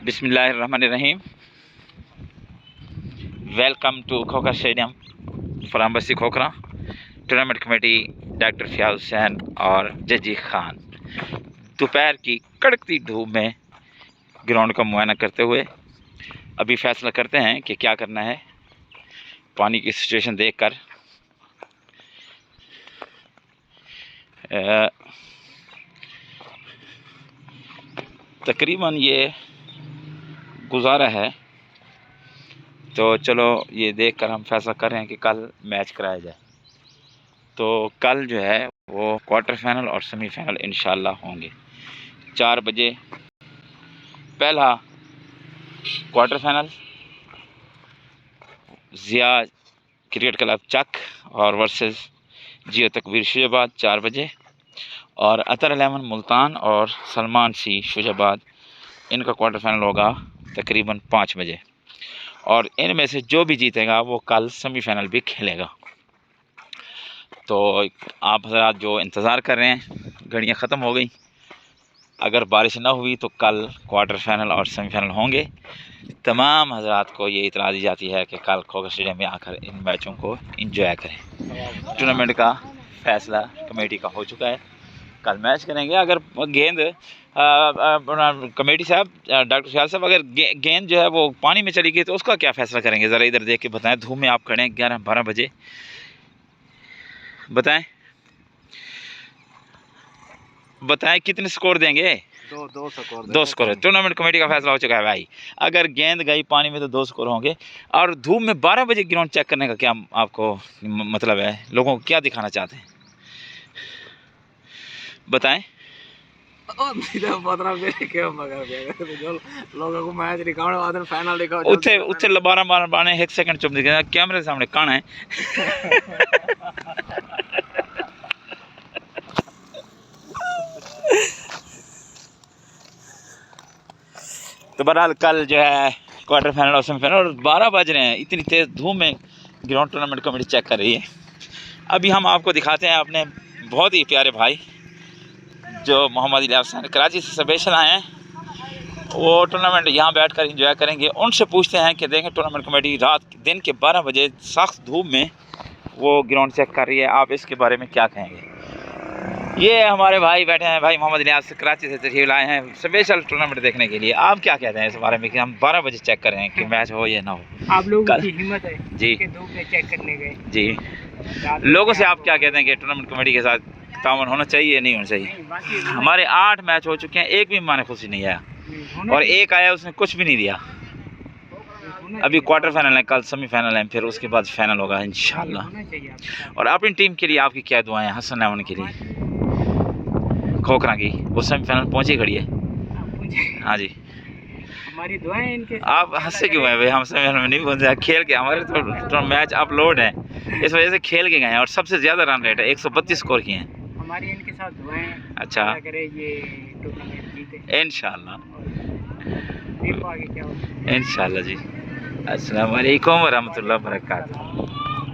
बिस्मिल्लाहिर्रहमानिर्रहीम। Welcome to Khokhra stadium from Basti Khokhra. Tournament committee doctor Fiyaz Hussain और जजी खान दोपहर की कड़कती धूप में ग्राउंड का मुआयना करते हुए अभी फैसला करते हैं कि क्या करना है। पानी की सिचुएशन देखकर तकरीबन ये गुजारा है, तो चलो ये देखकर हम फैसला कर रहे हैं कि कल मैच कराया जाए। तो कल जो है वो क्वार्टर फाइनल और सेमीफाइनल इंशाल्लाह होंगे। 4 बजे पहला quarter final Zia cricket club Chak और वर्सेस जियो तकवीर शुजाबाद 4 बजे, और अतर 11 मुल्तान और सलमान सी शुजाबाद इनका क्वार्टर फाइनल होगा तकरीबन 5 बजे। और इनमें से जो भी जीतेगा वो कल सेमीफाइनल भी खेलेगा। तो आप हज़रात जो इंतज़ार कर रहे हैं, घड़ियाँ ख़त्म हो गई। अगर बारिश ना हुई तो कल क्वार्टर फाइनल और सेमीफाइनल होंगे। तमाम हज़रात को ये इतला दी जाती है कि कल खोखरा स्टेडियम में आकर इन मैचों को एंजॉय करें। टूर्नामेंट का फैसला कमेटी का हो चुका है, कल मैच करेंगे। अगर गेंद कमेटी साहब, डॉक्टर फ़ियाज़ साहब, अगर गेंद जो है वो पानी में चली गई तो उसका क्या फ़ैसला करेंगे? ज़रा इधर देख के बताएं। धूप में आप खड़े हैं 11-12 बजे, बताएं कितने स्कोर देंगे? दो स्कोर। टूर्नामेंट कमेटी का फैसला हो चुका है भाई। अगर गेंद गई पानी में तो 2 स्कोर होंगे। और धूप में 12 बजे ग्राउंड चेक करने का क्या आपको मतलब है? लोगों को क्या दिखाना चाहते हैं बताएं। उत्थे 12 एक सेकंड चुप दिखे कैमरे सामने कौन है? तो बहरहाल कल जो है क्वार्टर फाइनल और सेमीफाइनल, और 12 बज रहे हैं। इतनी तेज़ धूप में ग्राउंड टूर्नामेंट कमेटी चेक कर रही है। अभी हम आपको दिखाते हैं अपने बहुत ही प्यारे भाई जो मोहम्मद इलियास हुसैन कराची से स्पेशल आए हैं। वो टूर्नामेंट यहाँ बैठकर एंजॉय करेंगे। उनसे पूछते हैं कि देखें टूर्नामेंट कमेटी दिन के 12 बजे सख्त धूप में वो ग्राउंड चेक कर रही है, आप इसके बारे में क्या कहेंगे? ये हमारे भाई बैठे हैं, भाई मोहम्मद इलियास से कराची से तशरीफ लाए हैं स्पेशल टूर्नामेंट देखने के लिए। आप क्या कहते हैं इस बारे में कि हम 12 बजे चेक कर रहे हैं कि मैच हो या ना हो? आप लोगों की हिम्मत है जी कि धूप में चेक करने गए जी। लोगों से आप क्या कहते हैं कि टूर्नामेंट कमेटी के साथ ताउन होना चाहिए या नहीं होना चाहिए? हमारे 8 मैच हो चुके हैं, एक भी माने खुशी नहीं आया, और एक आया उसने कुछ भी नहीं दिया। अभी क्वार्टर फाइनल है, कल सेमीफाइनल है, फिर उसके बाद फाइनल होगा इंशाल्लाह। और अपनी टीम के लिए आपकी क्या दुआएं हैं? हसन अमन के लिए खोखरा की, वो सेमीफाइनल पहुंची खड़ी है। हाँ जी, हमारी दुआएं इनके। आप हंसे क्यों हैं भाई? हम सेमीफाइनल में नहीं पहुंचे, खेल के हमारे तो मैच अपलोड है, इस वजह से खेल के गए हैं। और सबसे ज़्यादा रन रेट है, 132 स्कोर किए हैं। हमारी इनके साथ दुआएं। अच्छा, ये टूर्नामेंट जीते इंशाल्लाह। देखो आगे क्या होता है। इंशाल्लाह जी। अस्सलाम वालेकुम व रहमतुल्लाहि व बरकातहू।